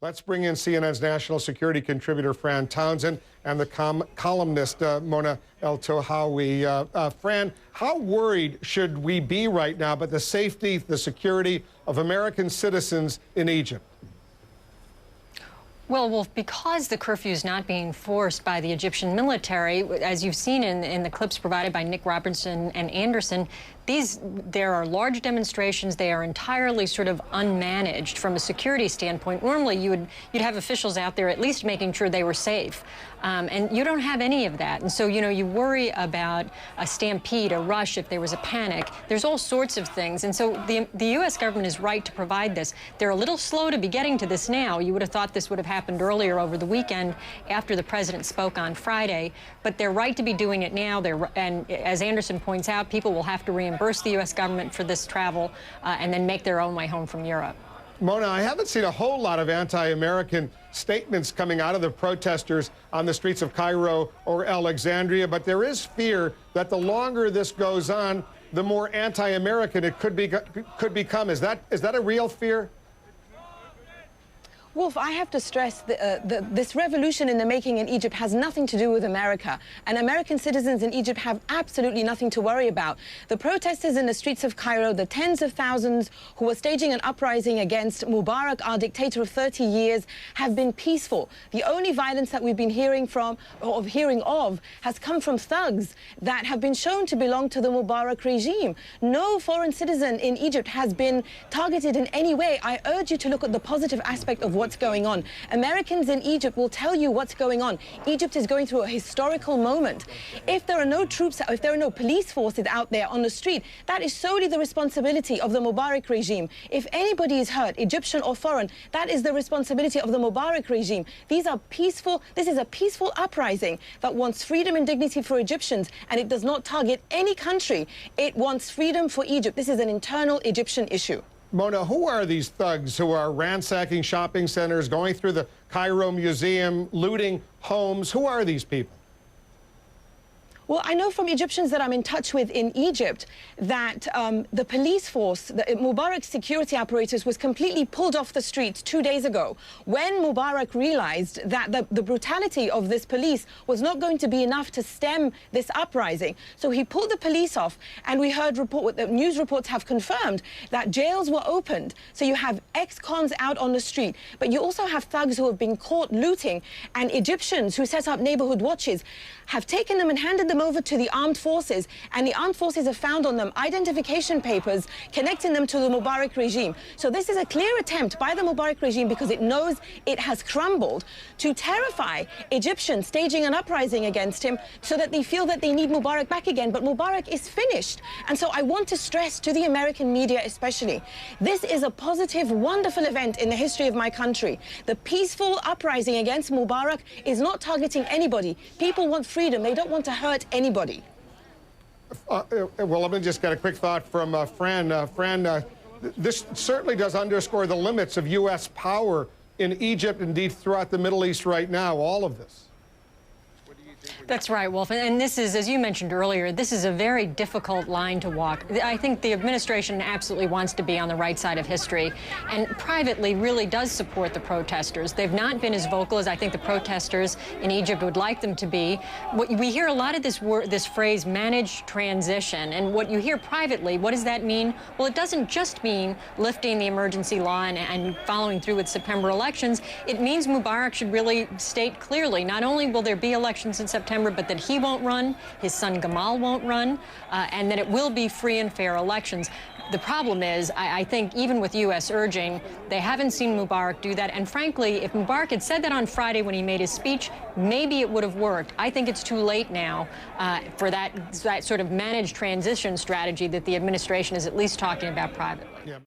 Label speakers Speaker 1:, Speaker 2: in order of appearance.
Speaker 1: Let's bring in CNN's national security contributor, Fran Townsend, and the columnist, Mona Eltahawy. Fran, how worried should we be right now about the safety, the security of American citizens in Egypt?
Speaker 2: Well, Wolf, because the curfew is not being forced by the Egyptian military, as you've seen in the clips provided by Nick Robertson and Anderson, there are large demonstrations. They are entirely sort of unmanaged from a security standpoint. Normally, you'd have officials out there at least making sure they were safe, and you don't have any of that. And so, you worry about a stampede, a rush, if there was a panic. There's all sorts of things. And so the U.S. government is right to provide this. They're a little slow to be getting to this now. You would have thought this would have happened earlier over the weekend after the president spoke on Friday, but they're right to be doing it now. And as Anderson points out, people will have to reimburse the U.S. government for this travel and then make their own way home from Europe.
Speaker 1: Mona, I haven't seen a whole lot of anti-American statements coming out of the protesters on the streets of Cairo or Alexandria, but there is fear that the longer this goes on, the more anti-American it could become. Is that a real fear?
Speaker 3: Wolf, I have to stress this revolution in the making in Egypt has nothing to do with America. And American citizens in Egypt have absolutely nothing to worry about. The protesters in the streets of Cairo, the tens of thousands who were staging an uprising against Mubarak, our dictator of 30 years, have been peaceful. The only violence that we've been hearing of has come from thugs that have been shown to belong to the Mubarak regime. No foreign citizen in Egypt has been targeted in any way. I urge you to look at the positive aspect of what's going on. Americans in Egypt will tell you what's going on. Egypt is going through a historical moment. If there are no troops, if there are no police forces out there on the street, that is solely the responsibility of the Mubarak regime. If anybody is hurt, Egyptian or foreign, that is the responsibility of the Mubarak regime. This is a peaceful uprising that wants freedom and dignity for Egyptians, and it does not target any country. It wants freedom for Egypt. This is an internal Egyptian issue.
Speaker 1: Mona, who are these thugs who are ransacking shopping centers, going through the Cairo Museum, looting homes? Who are these people?
Speaker 3: Well, I know from Egyptians that I'm in touch with in Egypt that the police force, the Mubarak's security apparatus, was completely pulled off the streets 2 days ago when Mubarak realized that the brutality of this police was not going to be enough to stem this uprising. So he pulled the police off, and we heard news reports have confirmed that jails were opened. So you have ex-cons out on the street, but you also have thugs who have been caught looting, and Egyptians who set up neighborhood watches have taken them and handed them over to the armed forces, and the armed forces have found on them identification papers connecting them to the Mubarak regime. So this is a clear attempt by the Mubarak regime, because it knows it has crumbled, to terrify Egyptians staging an uprising against him so that they feel that they need Mubarak back again. But Mubarak is finished. And so I want to stress to the American media especially, this is a positive, wonderful event in the history of my country. The peaceful uprising against Mubarak is not targeting anybody. People want freedom. They don't want to hurt anybody.
Speaker 1: Well, let me just get a quick thought from Fran. Fran, this certainly does underscore the limits of U.S. power in Egypt, indeed throughout the Middle East right now, all of this.
Speaker 2: That's right, Wolf. And this is, as you mentioned earlier, this is a very difficult line to walk. I think the administration absolutely wants to be on the right side of history, and privately really does support the protesters. They've not been as vocal as I think the protesters in Egypt would like them to be. We hear a lot of this phrase, managed transition, and what you hear privately, what does that mean? Well, it doesn't just mean lifting the emergency law and following through with September elections. It means Mubarak should really state clearly, not only will there be elections in September, but that he won't run, his son Gamal won't run, and that it will be free and fair elections. The problem is, I think even with U.S. urging, they haven't seen Mubarak do that. And frankly, if Mubarak had said that on Friday when he made his speech, maybe it would have worked. I think it's too late now for that sort of managed transition strategy that the administration is at least talking about privately. Yeah.